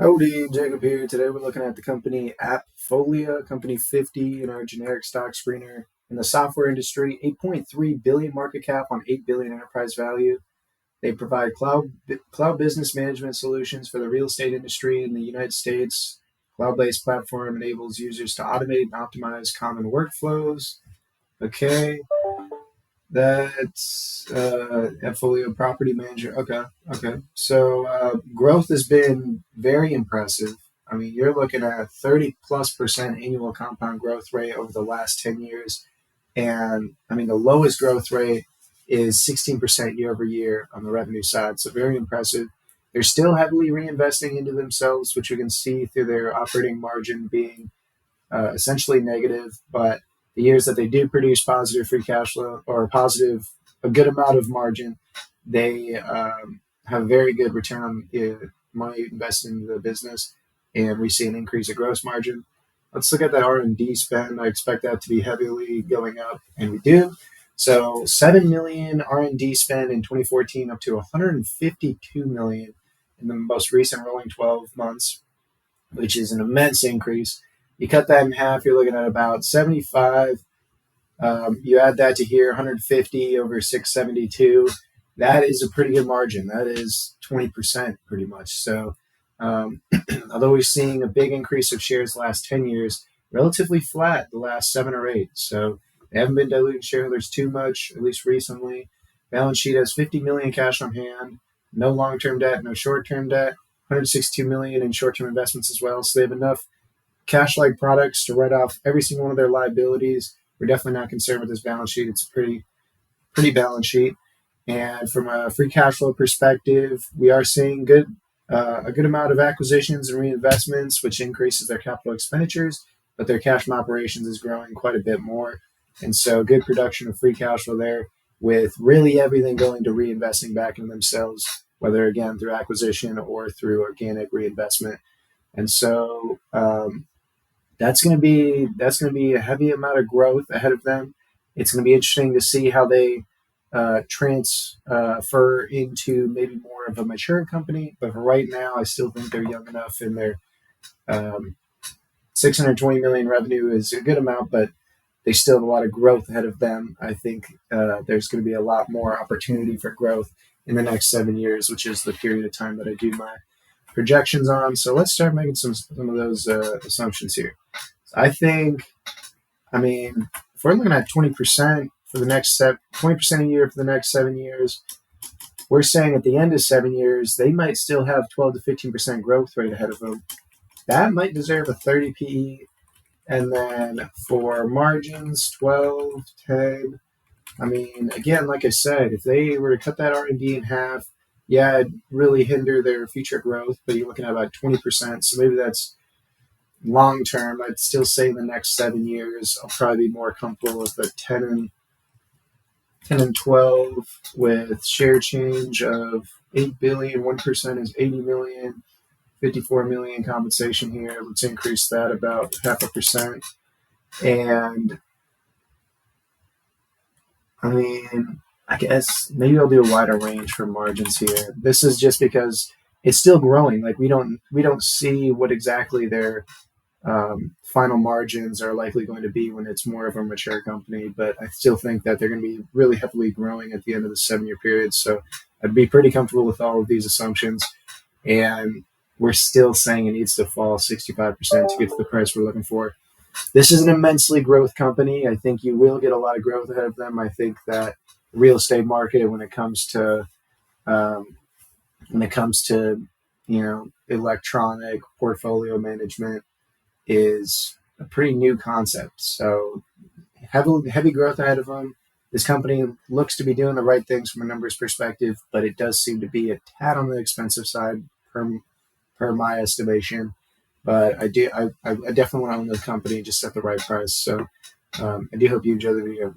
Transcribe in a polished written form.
Howdy, Jacob here. Today we're looking at the company Appfolio, company 50 in our generic stock screener in the software industry, 8.3 billion market cap on 8 billion enterprise value. They provide cloud business management solutions for the real estate industry in the United States. Cloud-based platform enables users to automate and optimize common workflows. Okay, that's Appfolio Property Manager. Okay. So growth has been very impressive. I mean, you're looking at 30+% annual compound growth rate over the last 10 years. And I mean, the lowest growth rate is 16% year over year on the revenue side. So very impressive. They're still heavily reinvesting into themselves, which you can see through their operating margin being essentially negative. But the years that they do produce positive free cash flow or a good amount of margin, they have very good return on money invested in the business, and we see an increase of gross margin. Let's look at that R&D spend. I expect that to be heavily going up, and we do. So 7 million R&D spend in 2014 up to 152 million in the most recent rolling 12 months, which is an immense increase. You cut that in half, you're looking at about 75. You add that to here, 150 over 672. That is a pretty good margin. That is 20% pretty much. So although we're seeing a big increase of shares the last 10 years, relatively flat the last 7 or 8. So they haven't been diluting shareholders too much, at least recently. Balance sheet has 50 million cash on hand, no long-term debt, no short-term debt, 162 million in short-term investments as well. So they have enough cash-like products to write off every single one of their liabilities. We're definitely not concerned with this balance sheet. It's a pretty balance sheet. And from a free cash flow perspective, we are seeing a good amount of acquisitions and reinvestments, which increases their capital expenditures, but their cash from operations is growing quite a bit more. And so good production of free cash flow there, with really everything going to reinvesting back in themselves, whether again through acquisition or through organic reinvestment. And so that's going to be a heavy amount of growth ahead of them. It's going to be interesting to see how they transfer into maybe more of a mature company. But for right now, I still think they're young enough, and their 620 million revenue is a good amount, but they still have a lot of growth ahead of them. I think there's going to be a lot more opportunity for growth in the next 7 years, which is the period of time that I do my projections on. So let's start making some of those assumptions here. I think, if we're looking at 20% for the next 20% a year for the next 7 years, we're saying at the end of 7 years, they might still have 12 to 15% growth rate ahead of them. That might deserve a 30 PE. And then for margins, 12, 10. Again, like I said, if they were to cut that R&D in half, yeah, it'd really hinder their future growth, but you're looking at about 20%. So maybe that's long term. I'd still say in the next 7 years, I'll probably be more comfortable with the 10 and 12 with share change of 8 billion. 1% is 80 million. 54 million compensation here. Let's increase that about 0.5%. And I guess maybe I'll do a wider range for margins here. This is just because it's still growing. Like we don't see what exactly their final margins are likely going to be when it's more of a mature company. But I still think that they're going to be really heavily growing at the end of the 7-year period. So I'd be pretty comfortable with all of these assumptions. And we're still saying it needs to fall 65% to get to the price we're looking for. This is an immensely growth company. I think you will get a lot of growth ahead of them. I think that the real estate market, when it comes to electronic portfolio management, is a pretty new concept. So heavy growth ahead of them. This company looks to be doing the right things from a numbers perspective, but it does seem to be a tad on the expensive side per my estimation. But I definitely want to own the company just at the right price. So I do hope you enjoy the video.